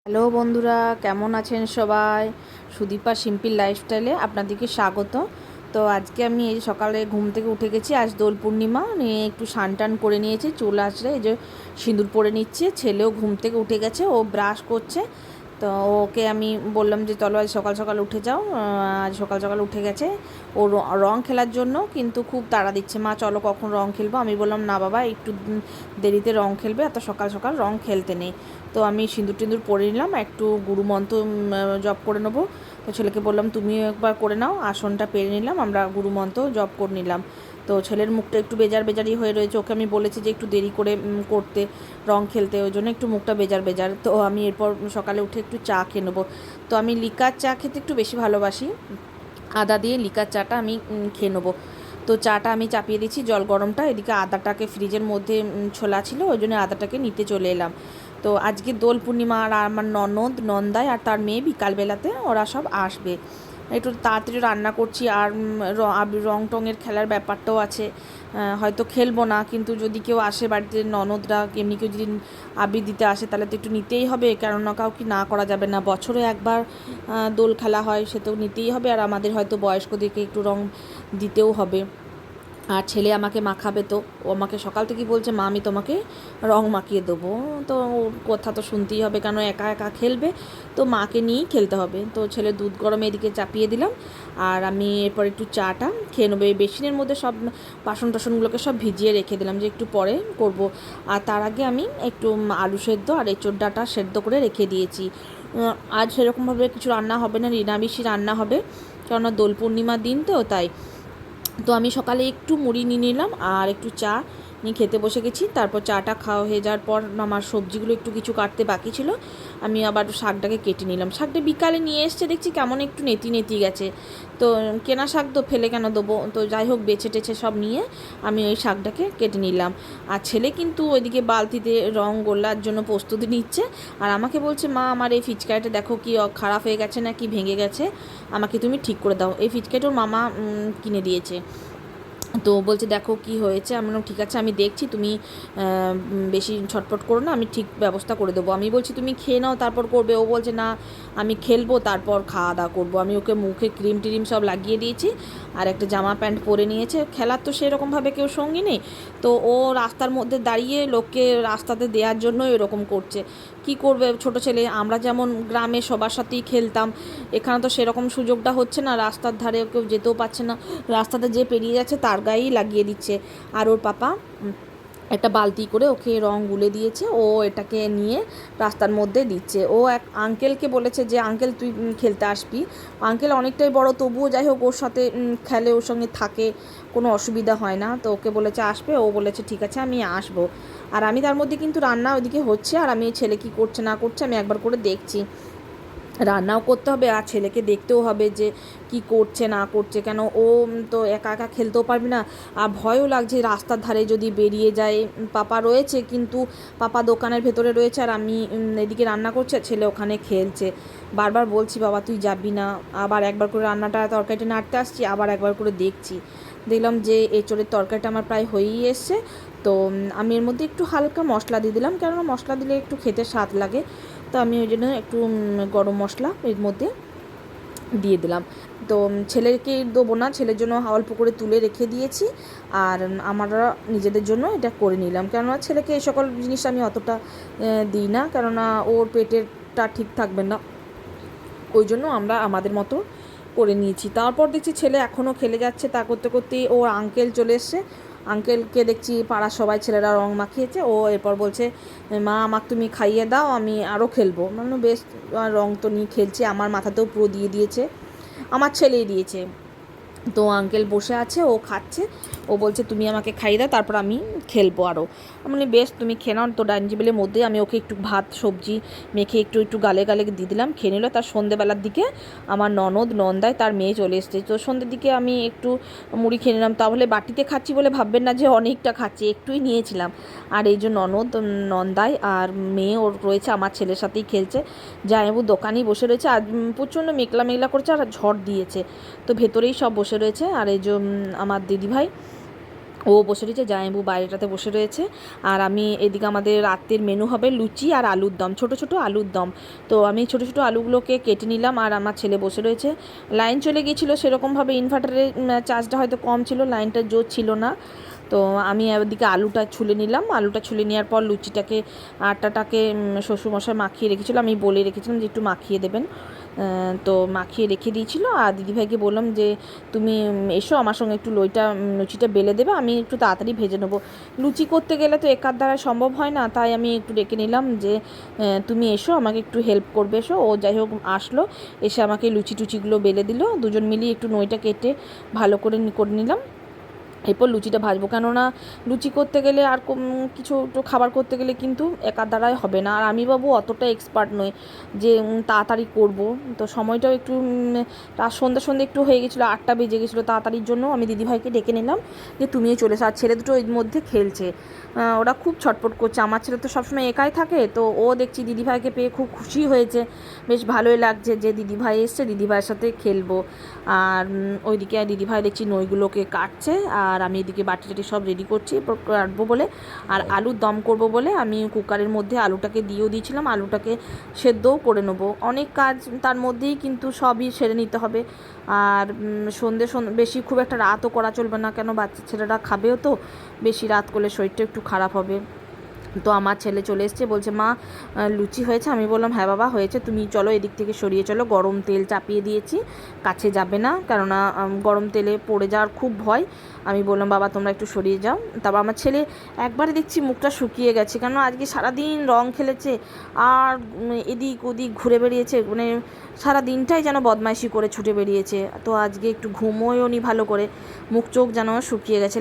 Hello বন্ধুরা, কেমন আছেন সবাই? সুদীপা সিম্পল লাইফস্টাইলে আপনাদেরকে স্বাগত। তো আজকে আমি এই সকালে ঘুম থেকে উঠে গেছি। আজ দোল পূর্ণিমা, নিয়ে একটু স্নান করে নিয়েছি, চুল আসলে এই যে সিঁদুর পরে নিচ্ছে। ছেলেও ঘুম থেকে উঠে গেছে, ও ব্রাশ করছে। তো ওকে আমি বললাম যে চলো আজ সকাল সকাল উঠে যাও। আজ সকাল সকাল উঠে গেছে ও রং খেলার জন্য, কিন্তু খুব তাড়া দিচ্ছে, মা চলো কখন রং খেলবো। আমি বললাম না বাবা, একটু দেরিতে রং খেলবে, এত সকাল সকাল রং খেলতে নেই। তো আমি সিঁদুর টিঁদুর পরে নিলাম, একটু গুরু মন্ত্র জপ করে নেবো। তো ছেলেকে বললাম তুমিও একবার করে নাও, আসনটা পেরে নিলাম, আমরা গুরু মন্ত্র জপ করে নিলাম। তো ছেলের মুখটা একটু বেজার বেজারই হয়ে রয়েছে, ওকে আমি বলেছি যে একটু দেরি করে করতে, রং খেলতে, ওই জন্য একটু মুখটা বেজার বেজার। তো আমি এরপর সকালে উঠে একটু চা খেয়ে নেবো। তো আমি লিকার চা খেতে একটু বেশি ভালোবাসি, আদা দিয়ে লিকার চাটা আমি খেয়ে নেবো। তো চাটা আমি চাপিয়ে দিচ্ছি, জল গরমটা, এদিকে আদাটাকে ফ্রিজের মধ্যে ছোলা ছিল, ওই জন্য আদাটাকে নিতে চলে এলাম। তো আজকে দোল পূর্ণিমা, আর আমার ননদ নন্দাই আর তার মেয়ে বিকালবেলাতে ওরা সব আসবে। একটু তাড়াতাড়ি রান্না করছি, আর রং টঙের খেলার ব্যাপারটাও আছে। হয়তো খেলবো না, কিন্তু যদি কেউ আসে বাড়িতে, ননদরা এমনি কেউ যদি আবির দিতে আসে, তাহলে তো একটু নিতেই হবে, কেননা কাউকে না করা যাবে না। বছরে একবার দোল খেলা হয়, সে তো নিতেই হবে। আর আমাদের হয়তো বয়স্কদেরকে একটু রং দিতেও হবে। আর ছেলে আমাকে মাখাবে, তো ও আমাকে সকাল থেকেই বলছে মা আমি তোমাকে রং মাখিয়ে দেবো। তো ওর কথা তো শুনতেই হবে, কেন একা একা খেলবে, তো মাকে নিয়েই খেলতে হবে। তো ছেলে দুধ গরমে এদিকে চাপিয়ে দিলাম, আর আমি এরপর একটু চাটা খেয়ে নেবো। এই বেসিনের মধ্যে সব বাসন টাসনগুলোকে সব ভিজিয়ে রেখে দিলাম যে একটু পরে করব। আর তার আগে আমি একটু আলু সেদ্ধ আর এঁচোড় ডাঁটা সেদ্ধ করে রেখে দিয়েছি। আজ সেরকমভাবে কিছু রান্না হবে না, নিরামিষই রান্না হবে, কেননা দোল পূর্ণিমার দিন তো তাই। তো আমি সকালে একটু মুড়ি নিয়ে নিলাম আর একটু চা নিয়ে খেতে বসে গেছি। তারপর চাটা খাওয়া হয়ে যাওয়ার পর আমার সবজিগুলো একটু কিছু কাটতে বাকি ছিল, আমি আবার শাকটাকে কেটে নিলাম। শাকটা বিকালে নিয়ে এসছে, দেখছি কেমন একটু নেতি নেতি গেছে। তো কেনা শাক তো ফেলে কেন দেবো, তো যাই হোক বেছে টেছে সব নিয়ে আমি ওই শাকটাকে কেটে নিলাম। আর ছেলে কিন্তু ওইদিকে বালতিতে রং গোল্লার জন্য প্রস্তুতি নিচ্ছে, আর আমাকে বলছে মা আমার এই ফিচকারিটা দেখো কি খারাপ হয়ে গেছে না কি ভেঙে গেছে, আমাকে তুমি ঠিক করে দাও। এই ফিচকারিটা ওর মামা কিনে দিয়েছে। তো বলছে দেখো কি হয়েছে, আমি বললাম ঠিক আছে আমি দেখছি, তুমি বেশি ছটফট করো না, আমি ঠিক ব্যবস্থা করে দেবো। আমি বলছি তুমি খেয়ে নাও তারপর করবে, ও বলছে না আমি খেলবো তারপর খাওয়া দাওয়া করবো। আমি ওকে মুখে ক্রিম টিরিম সব লাগিয়ে দিয়েছি, আর একটা জামা প্যান্ট পরে নিয়েছে। খেলার তো সেরকমভাবে কেউ সঙ্গী নেই, তো ও রাস্তার মধ্যে দাঁড়িয়ে লোককে রাস্তাতে দেওয়ার জন্য এরকম করছে। কি করবে ছোট ছেলে, আমরা যেমন গ্রামে সবার সাথেই খেলতাম, এখানে তো সেরকম সুযোগটা হচ্ছে না, রাস্তার ধারে কেউ যেতেও পারছে না, রাস্তাতে যে পেরিয়ে যাচ্ছে তার গায়েই লাগিয়ে দিচ্ছে। আর ওর পাপা একটা বালতি করে ওকে রং গুলে দিয়েছে, ও এটাকে নিয়ে রাস্তার মধ্যে দিচ্ছে। ও এক আঙ্কেলকে বলেছে যে আঙ্কেল তুই খেলতে আসবি। আঙ্কেল অনেকটাই বড়, তবুও যাই হোক ওর সাথে খেলে, ওর সঙ্গে থাকে, কোনো অসুবিধা হয় না। তো ওকে বলেছে আসবে, ও বলেছে ঠিক আছে আমি আসবো। আর আমি তার মধ্যে কিন্তু রান্না ওইদিকে হচ্ছে, আর আমি ছেলে কী করছে না করছে আমি একবার করে দেখছি। রান্নাও করতে হবে আর ছেলেকে দেখতেও হবে যে কি করছে না করছে, কেন ও তো একা একা খেলতেও পারবে না। আর ভয়ও লাগছে রাস্তার ধারে যদি বেরিয়ে যায়। পাপা রয়েছে, কিন্তু পাপা দোকানের ভেতরে রয়েছে, আর আমি এদিকে রান্না করছি, ছেলে ওখানে খেলছে। বারবার বলছি বাবা তুই যাবি না, আবার একবার করে রান্নাটা তরকারিটা নাড়তে আসছি, আবার একবার করে দেখছি। দেখলাম যে এঁচোড়ের তরকারিটা আমার প্রায় হয়েই এসছে। তো আমি এর মধ্যে একটু হালকা মশলা দিয়ে দিলাম, কেননা মশলা দিলে একটু খেতে স্বাদ লাগে। তো আমি ওই জন্য একটু গরম মশলা এর মধ্যে দিয়ে দিলাম। তো ছেলেকে দেবো না, ছেলের জন্য অল্প করে তুলে রেখে দিয়েছি, আর আমরা নিজেদের জন্য এটা করে নিলাম, কেননা ছেলেকে এই সকল জিনিস আমি অতটা দিই না, কেননা ওর পেটেরটা ঠিক থাকবে না, ওই জন্য আমরা আমাদের মতো করে নিয়েছি। তারপর দেখছি ছেলে এখনও খেলে যাচ্ছে, তা করতে করতেই ওর আঙ্কেল চলে এসছে। আঙ্কেলকে দেখছি পাড়ার সবাই ছেলেরা রং মাখিয়েছে, ও এরপর বলছে মা আমাকে তুমি খাইয়ে দাও আমি আরও খেলবো। মানে বেশ, রং তো নিয়ে খেলছি, আমার মাথাতেও পুরো দিয়ে দিয়েছে, আমার ছেলেই দিয়েছে। তো আঙ্কেল বসে আছে, ও খাচ্ছে, ও বলছে তুমি আমাকে খাইয়ে দাও তারপর আমি খেলবো আরও। আমি বেশ তুমি খেয়ে নাও। তো ডাইনিং টেবিলের মধ্যে আমি ওকে একটু ভাত সবজি মেখে একটু একটু গালে গালে দিয়ে দিলাম, খেয়ে নিল। তার সন্ধ্যেবেলার দিকে আমার ননদ নন্দায় তার মেয়ে চলে এসছে, তো সন্ধ্যের দিকে আমি একটু মুড়ি খেয়ে নিলাম। তাহলে বাটিতে খাচ্ছি বলে ভাববেন না যে অনেকটা খাচ্ছি, একটুই নিয়েছিলাম। আর এই যে ননদ নন্দায় আর মেয়ে ওর রয়েছে, আমার ছেলের সাথেই খেলছে। জামাইবাবু দোকানেই বসে রয়েছে, আর প্রচণ্ড মেঘলা মেঘলা করছে, আর ঝড় দিয়েছে, তো ভেতরেই সব বসে রয়েছে। আর এই যে আমার দিদিভাই, ও বসে রয়েছে, জামাইবাবু বাইরেটাতে বসে রয়েছে, আর আমি এদিকে আমাদের রাতের মেনু হবে লুচি আর আলুর দম, ছোট ছোট আলুর দম। তো আমি ছোট ছোট আলুগুলোকে কেটে নিলাম, আর আমার ছেলে বসে রয়েছে। লাইন চলে গিয়েছিলো, সেরকমভাবে ইনভার্টারের চার্জটা হয়তো কম ছিল, লাইনটা জোর ছিল না। তো আমি ওদিকে আলুটা ছুলে নিলাম, আলুটা ছুলে নেওয়ার পর লুচিটাকে আটাটাকে শ্বশুরমশাই মাখিয়ে রেখেছিলো, আমি বলে রেখেছিলাম যে একটু মাখিয়ে দেবেন। তো মাখিয়ে রেখে দিয়েছিল, আর দিদিভাইকে বললাম যে তুমি এসো আমার সঙ্গে একটু লুচিটা বেলে দেবে, আমি একটু তাড়াতাড়ি ভেজে নেবো। লুচি করতে গেলে তো একার দ্বারা সম্ভব হয় না, তাই আমি একটু ডেকে নিলাম যে তুমি এসো, আমাকে একটু হেল্প করবে এসো। ও যাই হোক আসলো, এসে আমাকে টুচিগুলো বেলে দিল, দুজন মিলিয়ে একটু নইটা কেটে ভালো করে নিলাম। এরপর লুচিটা ভাজবো, কেননা লুচি করতে গেলে আর কিছু একটু খাবার করতে গেলে কিন্তু একার দ্বারাই হবে না, আর আমি বাবু অতটা এক্সপার্ট নই যে তাড়াতাড়ি করব। তো সময়টাও একটু সন্ধ্যে একটু হয়ে গেছিলো, 8টা বেজে গেছিলো, তাড়াতাড়ির জন্য আমি দিদিভাইকে ডেকে নিলাম যে তুমিও চলে এসো। আর ছেলে দুটো এর মধ্যে খেলছে, ওরা খুব ছটফট করছে। আমার ছেলে তো সবসময় একাই থাকে, তো ও দেখছি দিদিভাইকে পেয়ে খুব খুশি হয়েছে, বেশ ভালোই লাগছে যে দিদিভাই এসছে, দিদিভাইয়ের সাথে খেলবো। আর ওইদিকে দিদিভাই দেখছি নইগুলোকে কাটছে, আর আমি এদিকে বাটি টাটি সব রেডি করছি কাটবো বলে। আর আলুর দম করব বলে আমি কুকারের মধ্যে আলুটাকে দিয়েও দিয়েছিলাম, আলুটাকে সেদ্ধও করে নেবো। অনেক কাজ তার মধ্যেই, কিন্তু সবই সেরে নিতে হবে। আর সন্ধে বেশি খুব একটা রাতও করা চলবে না, কেন বাচ্চা ছেলেরা খাবেও তো, বেশি রাত করলে শরীরটা একটু খারাপ হবে। তো আমার ছেলে চলে এসছে, বলছে মা লুচি হয়েছে। আমি বললাম হ্যাঁ বাবা হয়েছে, তুমি চলো এদিক থেকে সরিয়ে চলো, গরম তেল চাপিয়ে দিয়েছি, কাছে যাবে না, কেননা গরম তেলে পড়ে যাওয়ার খুব ভয়। আমি বললাম বাবা তোমরা একটু সরিয়ে যাও। তারপর আমার ছেলে একবারে দেখছি মুখটা শুকিয়ে গেছে, কেন আজকে সারাদিন রং খেলেছে, আর এদিক ওদিক ঘুরে বেরিয়েছে, মানে সারা দিনটাই যেন বদমাইশি করে ছুটে বেরিয়েছে। তো আজকে একটু ঘুমোয়ও নি ভালো করে, মুখ চোখ যেন শুকিয়ে গেছে,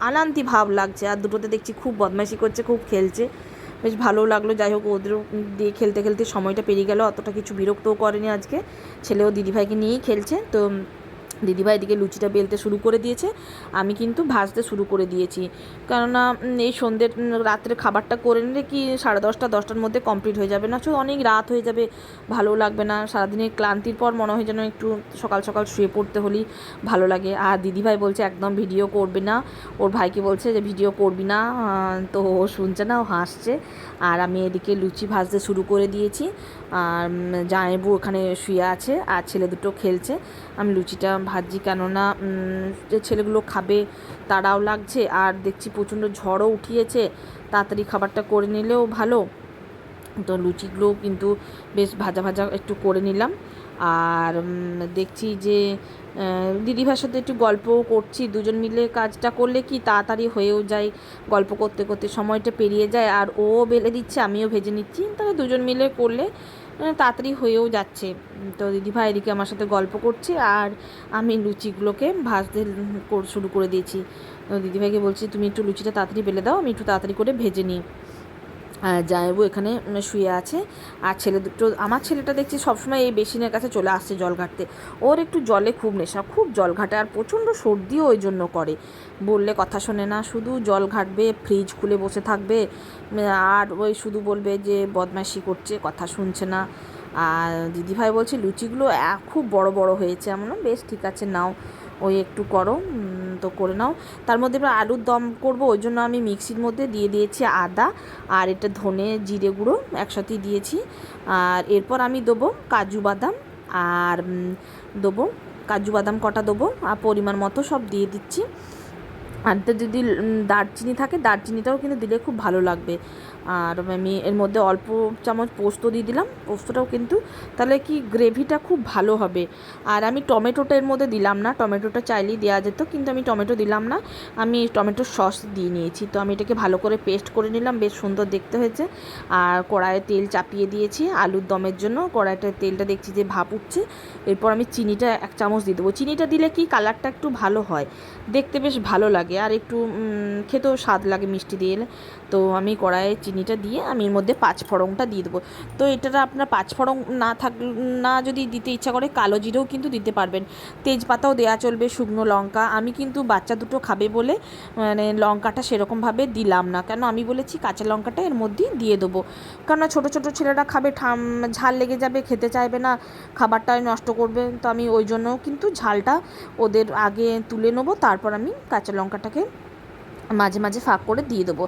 আনান্তি ভাব লাগছে। আর দুটোতে দেখছি খুব বদমাইশি করছে, খুব খেলছে, বেশ ভালো লাগলো। যাই হোক ওদেরও দিয়ে খেলতে খেলতে সময়টা পেরিয়ে গেল, অতটা কিছু বিরক্তও করেনি আজকে। ছেলেও দিদিভাইকে নিয়েই খেলছে। তো দিদিভাই এদিকে লুচিটা বেলতে শুরু করে দিয়েছে, আমি কিন্তু ভাজতে শুরু করে দিয়েছি, কেননা এই রাত্রে খাবারটা করে নিলে কি 10:30-10টার মধ্যে কমপ্লিট হয়ে যাবে, না অনেক রাত হয়ে যাবে, ভালো লাগবে না। সারাদিনের ক্লান্তির পর মনে হয় যেন একটু সকাল সকাল শুয়ে পড়তে হলেই ভালো লাগে। আর দিদিভাই বলছে একদম ভিডিও করবে না, ওর ভাইকে বলছে যে ভিডিও করবি না, তো ও শুনছে না, ও হাসছে। আর আমি এদিকে লুচি ভাজতে শুরু করে দিয়েছি, আর জামাইবাবু ওখানে শুয়ে আছে, আর ছেলে দুটো খেলছে। আমি লুচিটা ভাজি, কেননা যে ছেলেগুলো খাবে তারাও লাগছে, আর দেখছি প্রচণ্ড ঝড়ও উঠিয়েছে, তাড়াতাড়ি খাবারটা করে নিলেও ভালো। তো লুচিগুলো কিন্তু বেশ ভাজা ভাজা একটু করে নিলাম। আর দেখছি যে দিদিভাইয়ের সাথে একটু গল্পও করছি, দুজন মিলে কাজটা করলে কি তাড়াতাড়ি হয়েও যায়, গল্প করতে করতে সময়টা পেরিয়ে যায়। আর ও বেলে দিচ্ছে, আমিও ভেজে নিচ্ছি, তাহলে দুজন মিলে করলে তাড়াতাড়ি হয়েও যাচ্ছে। তো দিদিভাই এদিকে আমার সাথে গল্প করছে, আর আমি লুচিগুলোকে ভাজতে শুরু করে দিয়েছি। দিদিভাইকে বলছি তুমি একটু লুচিটা তাড়াতাড়ি বেলে দাও, আমি একটু তাড়াতাড়ি করে ভেজে নিই। জামাইবাবু এখানে শুয়ে আছে, আর ছেলে দুটো, আমার ছেলেটা দেখছি সবসময় এই বেসিনের কাছে চলে আসছে জল ঘাটতে, ওর একটু জলে খুব নেশা, খুব জল ঘাটে, আর প্রচণ্ড সর্দিও ওই জন্য করে, বললে কথা শোনে না, শুধু জল ঘাটবে, ফ্রিজ খুলে বসে থাকবে, আর ওই শুধু বলবে যে বদমাইশি করছে, কথা শুনছে না। আর দিদিভাই বলছে লুচিগুলো খুব বড় বড় হয়েছে, এমন বেশ ঠিক আছে নাও, ওই একটু করো, তো করে নাও। তার মধ্যে এবার আলুর দম করব, ওই জন্য আমি মিক্সির মধ্যে দিয়ে দিয়েছি আদা, আর এটা ধনে জিরে গুঁড়ো একসাথেই দিয়েছি। আর এরপর আমি দেবো কাজু বাদাম, আর দেবো কাজু বাদাম কটা দেবো, আর পরিমাণ মতো সব দিয়ে দিচ্ছি। আর যদি দারচিনি থাকে, দারচিনিটাও কিন্তু দিলে খুব ভালো লাগবে। আর আমি এর মধ্যে অল্প চামচ পোস্ত দিয়ে দিলাম, পোস্তটাও কিন্তু তাহলে কি গ্রেভিটা খুব ভালো হবে। আর আমি টমেটোটা এর মধ্যে দিলাম না, টমেটোটা চাইলেই দেওয়া যেত, কিন্তু আমি টমেটো দিলাম না, আমি টমেটোর সস দিয়ে নিয়েছি। তো আমি এটাকে ভালো করে পেস্ট করে নিলাম, বেশ সুন্দর দেখতে হয়েছে। আর কড়াইয়ে তেল চাপিয়ে দিয়েছি আলুর দমের জন্য, কড়াইটার তেলটা দেখছি যে ভাপ উঠছে। এরপর আমি চিনিটা 1 চামচ দিয়ে দেবো, চিনিটা দিলে কি কালারটা একটু ভালো হয়, দেখতে বেশ ভালো লাগে, আর একটু খেতেও স্বাদ লাগে মিষ্টি দিয়ে। তো আমি কড়াইয়ে চিনিটা দিয়ে আমি এর মধ্যে পাঁচফোড়নটা দিয়ে দেবো। তো এটা আপনার পাঁচফোড়ন না যদি দিতে ইচ্ছা করে কালো জিরেও কিন্তু দিতে পারবেন, তেজপাতাও দেওয়া চলবে, শুকনো লঙ্কা। আমি কিন্তু বাচ্চা দুটো খাবে বলে মানে লঙ্কাটা সেরকমভাবে দিলাম না, কেন আমি বলেছি কাঁচা লঙ্কাটা এর মধ্যেই দিয়ে দেবো, কেননা ছোটো ছোটো ছেলেরা খাবে, ঝাল লেগে যাবে, খেতে চাইবে না, খাবারটাই নষ্ট করবে। তো আমি ওই জন্য কিন্তু ঝালটা ওদের আগে তুলে নেবো, তারপর আমি কাঁচা লঙ্কাটাকে মাঝে মাঝে ফাঁক করে দিয়ে দেবো।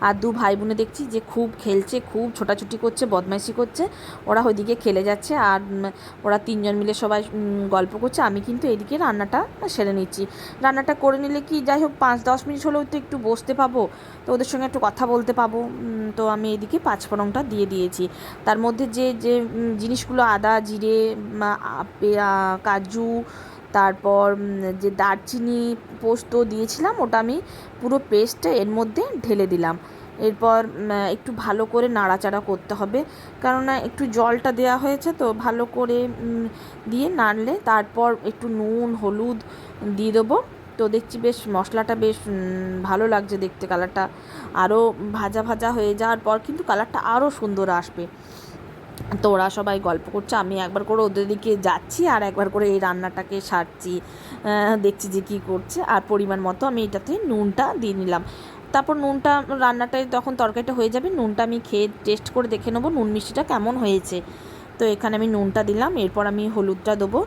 আর দু ভাই বোনে দেখছি যে খুব খেলছে, খুব ছোটাছুটি করছে, বদমাইশি করছে, ওরা ওইদিকে খেলে যাচ্ছে আর ওরা তিনজন মিলে সবাই গল্প করছে। আমি কিন্তু এদিকে রান্নাটা সেরে নিচ্ছি। রান্নাটা করে নিলে কি যাই হোক 5-10 মিনিট হলেও তো একটু বসতে পাবো, তো ওদের সঙ্গে একটু কথা বলতে পাবো। তো আমি এদিকে পাঁচফোড়নটা দিয়ে দিয়েছি। তার মধ্যে যে যে জিনিসগুলো আদা, জিরে, কাজু, তারপর যে দারচিনি, পোস্ত দিয়েছিলাম ওটা আমি পুরো পেস্টটা এর মধ্যে ঢেলে দিলাম। এরপর একটু ভালো করে নাড়াচাড়া করতে হবে, কেননা একটু জলটা দেওয়া হয়েছে, তো ভালো করে দিয়ে নাড়লে তারপর একটু নুন হলুদ দিয়ে দেবো। তো দেখছি বেশ মশলাটা বেশ ভালো লাগছে দেখতে, কালারটা আরও ভাজা ভাজা হয়ে যাওয়ার পর কিন্তু কালারটা আরও সুন্দর আসবে। তো ওরা সবাই গল্প করছে, আমি একবার করে ওদের দিকে যাচ্ছি আর একবার করে এই রান্নাটাকে সারছি, দেখছি যে কী করছে। আর পরিমাণ মতো আমি এটাতে নুনটা দিয়ে নিলাম। তারপর নুনটা রান্নাটায় যখন তরকারিটা হয়ে যাবে নুনটা আমি খেয়ে টেস্ট করে দেখে নেবো নুন মিষ্টিটা কেমন হয়েছে। তো এখানে আমি নুনটা দিলাম, এরপর আমি হলুদটা দেবো।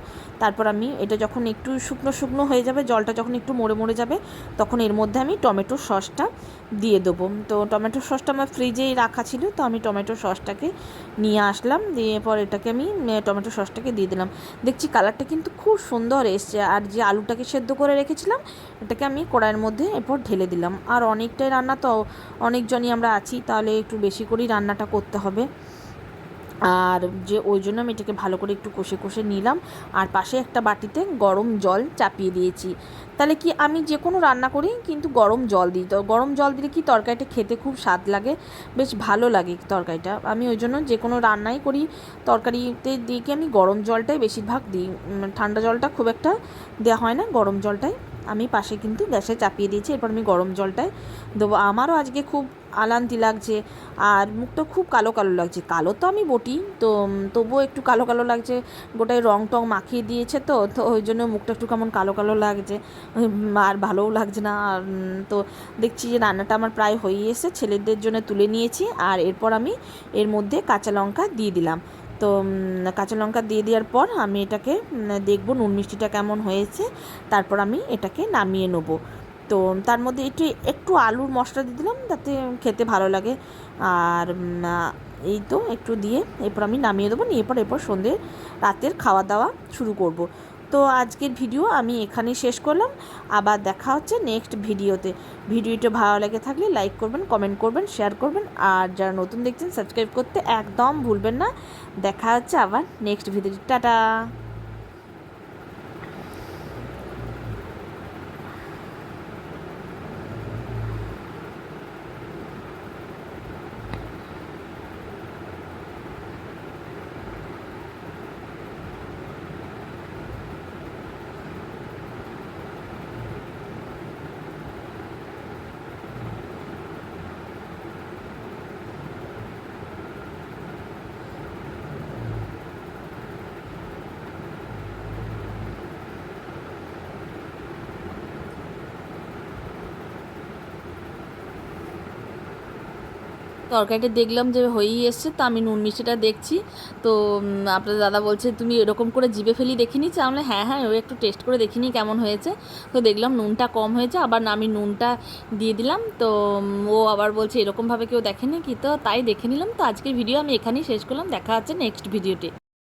তারপর আমি এটা যখন একটু শুকনো শুকনো হয়ে যাবে, জলটা যখন একটু মরে মরে যাবে, তখন এর মধ্যে আমি টমেটো সসটা দিয়ে দেবো। তো টমেটো সসটা আমার ফ্রিজেই রাখা ছিল, তো আমি টমেটো সসটাকে নিয়ে আসলাম, দিয়ে পর এটাকে আমি টমেটো সসটাকে দিয়ে দিলাম। দেখছি কালারটা কিন্তু খুব সুন্দর এসছে। আর যে আলুটাকে সেদ্ধ করে রেখেছিলাম এটাকে আমি কড়াইয়ের মধ্যে এরপর ঢেলে দিলাম। আর অনেকটাই রান্না, তো অনেকজনই আমরা আছি, তাহলে একটু বেশি করেই রান্নাটা করতে হবে। আর যে ওই জন্য আমি এটাকে ভালো করে একটু কষে কষে নিলাম। আর পাশে একটা বাটিতে গরম জল চাপিয়ে দিয়েছি। তাহলে কি আমি যে কোনো রান্না করি কিন্তু গরম জল দিই, তো গরম জল দিলে কি তরকারিটা খেতে খুব স্বাদ লাগে, বেশ ভালো লাগে তরকারিটা। আমি ওই জন্য যে কোনো রান্নাই করি তরকারিতে দিয়ে কি আমি গরম জলটাই বেশিরভাগ দিই, ঠান্ডা জলটা খুব একটা দেওয়া হয় না, গরম জলটাই আমি পাশে কিন্তু গ্যাসে চাপিয়ে দিয়েছি। এরপর আমি গরম জলটায় দেবো। আমারও আজকে খুব আলান্তি লাগছে আর মুখটা খুব কালো কালো লাগছে, কালো তো আমি বটি, তো তবুও একটু কালো কালো লাগছে, গোটায় রং টং মাখিয়ে দিয়েছে, তো তো ওই জন্য মুখটা একটু কেমন কালো কালো লাগছে, আর ভালোও লাগছে না। আর তো দেখছি যে রান্নাটা আমার প্রায় হয়ে এসেছে, ছেলেদের জন্য তুলে নিয়েছি। আর এরপর আমি এর মধ্যে কাঁচা লঙ্কা দিয়ে দিলাম। তো কাঁচা লঙ্কা দিয়ে দেওয়ার পর আমি এটাকে দেখবো নুন মিষ্টিটা কেমন হয়েছে, তারপর আমি এটাকে নামিয়ে নেবো। তো তার মধ্যে একটু একটু আলুর মশলা দিয়ে দিলাম যাতে খেতে ভালো লাগে। আর এই তো একটু দিয়ে এরপর আমি নামিয়ে দেবো, নিয়ে এরপর সন্ধ্যে রাতের খাওয়া দাওয়া শুরু করব। তো আজকের ভিডিও আমি এখানেই শেষ করলাম, আবার দেখা হচ্ছে নেক্সট ভিডিওতে। ভিডিওটা ভালো লেগে থাকলে লাইক করবেন, কমেন্ট করবেন, শেয়ার করবেন, আর যারা নতুন দেখছেন সাবস্ক্রাইব করতে একদম ভুলবেন না। দেখা হচ্ছে আবার নেক্সট ভিডিও। টাটা। তরকারিটা দেখলাম যে হয়েই এসছে, তো আমি নুন মিষ্টিটা দেখছি। তো আপনার দাদা বলছে তুমি এরকম করে জিভে ফেলি দেখিনি, আমি হ্যাঁ হ্যাঁ ওই একটু টেস্ট করে দেখিনি কেমন হয়েছে। তো দেখলাম নুনটা কম হয়েছে, আবার আমি নুনটা দিয়ে দিলাম। তো ও আবার বলছে এরকমভাবে কেউ দেখেনি কি, তো তাই দেখে নিলাম। তো আজকের ভিডিও আমি এখানেই শেষ করলাম, দেখা হচ্ছে নেক্সট ভিডিওতে।